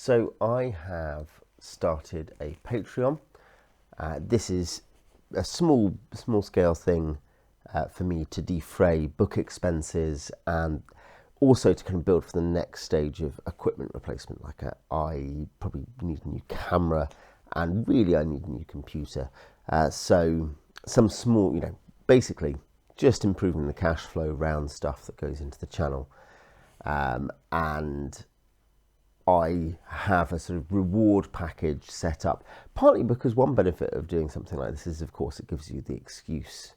So I have started a Patreon. This is a small scale thing for me to defray book expenses and also to kind of build for the next stage of equipment replacement. I probably need a new camera and really I need a new computer. So some small, basically just improving the cash flow around stuff that goes into the channel. And I have a sort of reward package set up, partly because one benefit of doing something like this is, of course, it gives you the excuse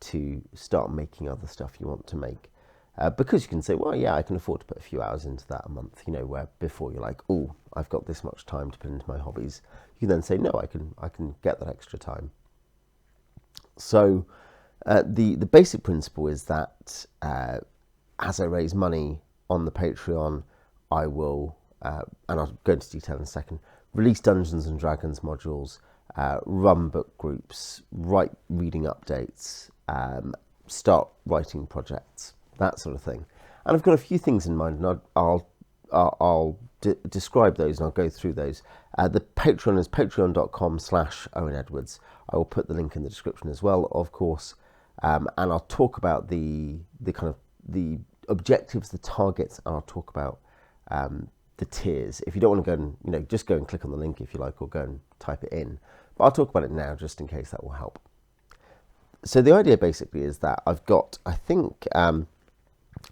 to start making other stuff you want to make. Because you can say, well, yeah, I can afford to put a few hours into that a month, where before you're like, oh, I've got this much time to put into my hobbies. You can then say, no, I can get that extra time. So the basic principle is that as I raise money on the Patreon, I will, and I'll go into detail in a second, release Dungeons and Dragons modules, run book groups, write reading updates, start writing projects, that sort of thing. And I've got a few things in mind, and I'll describe those and I'll go through those. The Patreon is patreon.com/Owen Edwards. I will put the link in the description as well, of course, and I'll talk about the kind of the objectives, the targets, and I'll talk about the tiers. If you don't want to go and just go and click on the link if you like, or go and type it in. But I'll talk about it now just in case that will help. So the idea basically is that I've got, I think,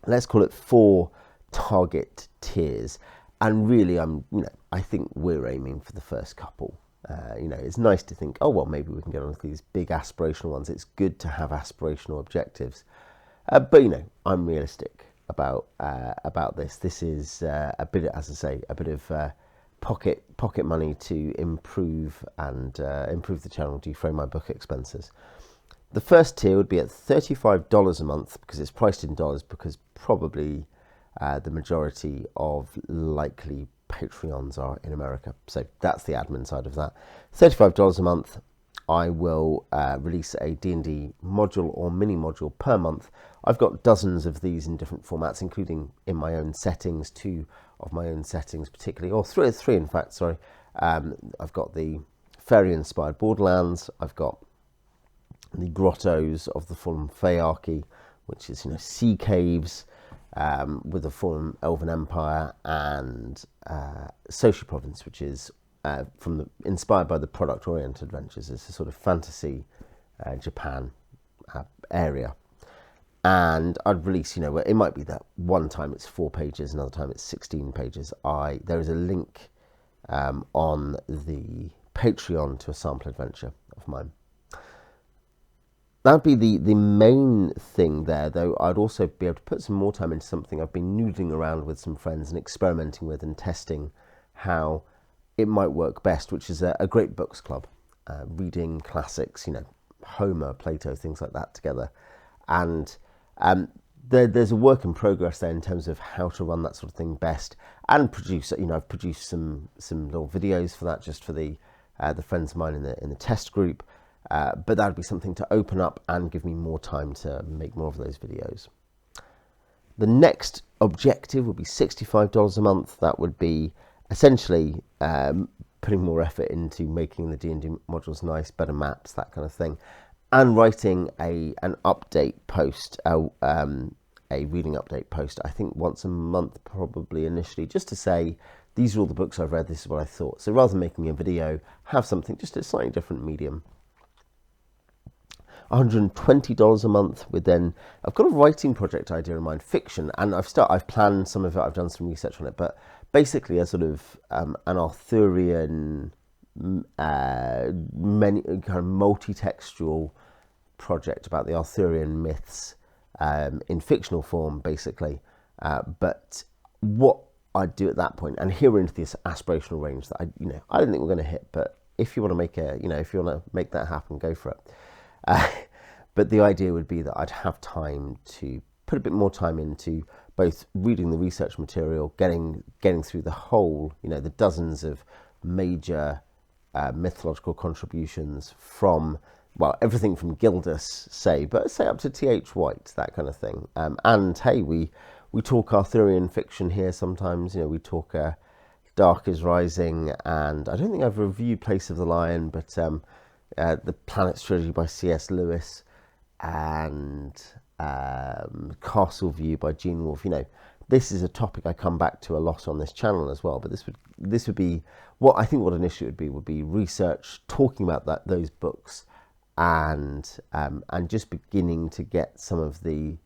let's call it 4 target tiers, and really I think we're aiming for the first couple. It's nice to think, oh well, maybe we can get on to these big aspirational ones. It's good to have aspirational objectives, but I'm realistic about this. This is a bit, as I say, a bit of pocket money to improve the channel, defray my book expenses. The first tier would be at $35 a month because it's priced in dollars, because probably the majority of likely Patreons are in America. So that's the admin side of that. $35 a month. I will release a D&D module or mini module per month. I've got dozens of these in different formats, including in my own settings, 2 of my own settings particularly, or three in fact, sorry. I've got the fairy-inspired Borderlands. I've got the Grottos of the Fallen Feyarchy, which is sea caves with the Fallen Elven Empire, and Soshi Province, which is inspired by the Product-Oriented Adventures. It's a sort of fantasy Japan area. And I'd release, it might be that one time it's 4 pages, another time it's 16 pages. There is a link on the Patreon to a sample adventure of mine. That'd be the main thing there, though I'd also be able to put some more time into something I've been noodling around with some friends and experimenting with and testing how it might work best, which is a great books club, reading classics, Homer, Plato, things like that together. And there's a work in progress there in terms of how to run that sort of thing best, and produce. I've produced some little videos for that, just for the friends of mine in the test group. But that would be something to open up and give me more time to make more of those videos. The next objective would be $65 a month. That would be essentially putting more effort into making the D&D modules nice, better maps, that kind of thing, and writing an update post, a reading update post, I think once a month probably initially, just to say, these are all the books I've read, this is what I thought. So rather than making a video, have something, just a slightly different medium. $120 a month. I've got a writing project idea in mind, fiction, and I've planned some of it, I've done some research on it, but basically a sort of an Arthurian, many kind of multi-textual project about the Arthurian myths in fictional form, basically. But what I'd do at that point, and here we're into this aspirational range that I don't think we're going to hit, but if you want to make that happen, go for it. But the idea would be that I'd have time to put a bit more time into both reading the research material, getting through the whole, the dozens of major mythological contributions from, well, everything from Gildas, say up to T.H. White, that kind of thing. And hey, we talk Arthurian fiction here sometimes. We talk Dark is Rising, and I don't think I've reviewed Place of the Lion, but the Planets trilogy by C.S. Lewis, and Castle View by Gene Wolfe. This is a topic I come back to a lot on this channel as well. But this would be what I think. What an issue would be research, talking about those books, and just beginning to get some of the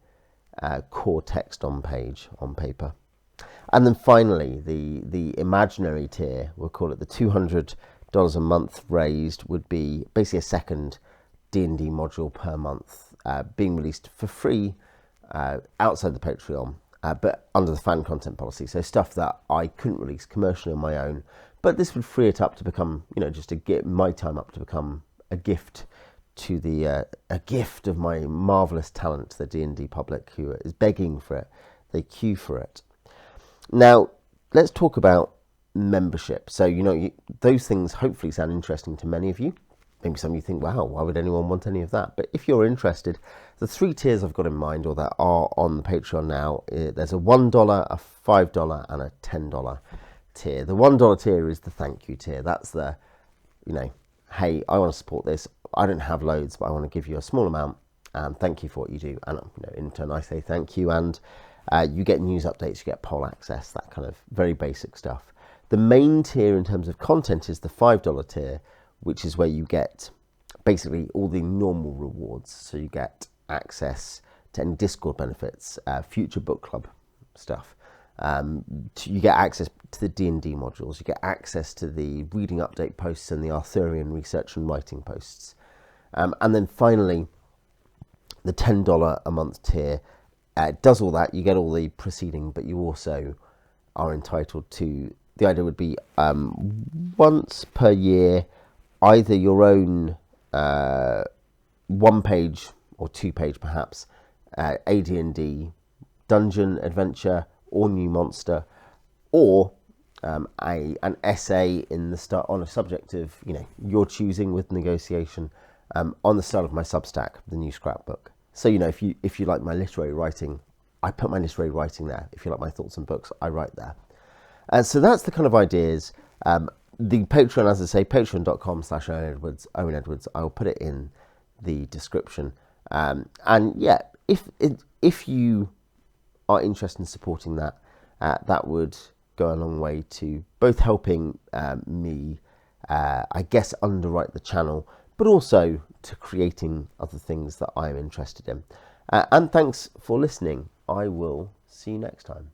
core text on paper. And then finally, the imaginary tier, we'll call it the $200 a month raised, would be basically a second D&D module per month, being released for free outside the Patreon, but under the fan content policy. So stuff that I couldn't release commercially on my own, but this would free it up to become, just to get my time up to become a gift to a gift of my marvelous talent to the D&D public who is begging for it. They queue for it. Now, let's talk about membership. So, those things hopefully sound interesting to many of you. Maybe some of you think, wow, why would anyone want any of that? But if you're interested, the 3 tiers I've got in mind, or that are on the Patreon now, there's a $1, a $5, and a $10 tier. The $1 tier is the thank you tier. That's the, hey, I want to support this. I don't have loads, but I want to give you a small amount. Thank you for what you do. And in turn, I say thank you. And you get news updates, you get poll access, that kind of very basic stuff. The main tier in terms of content is the $5 tier, which is where you get basically all the normal rewards. So you get access to any Discord benefits, future book club stuff. You get access to the D&D modules. You get access to the reading update posts and the Arthurian research and writing posts. And then finally, the $10 a month tier does all that. You get all the preceding, but you also are entitled to, the idea would be once per year, either your own 1-page or 2-page perhaps AD&D dungeon adventure or new monster, or an essay in the start on a subject of your choosing with negotiation, on the start of my Substack, the new scrapbook. So if you like my literary writing, I put my literary writing there. If you like my thoughts and books, I write there. So that's the kind of ideas. The Patreon, as I say, patreon.com/Owen Edwards. I'll put it in the description. And yeah, if you are interested in supporting that, that would go a long way to both helping me, I guess, underwrite the channel, but also to creating other things that I'm interested in. And thanks for listening. I will see you next time.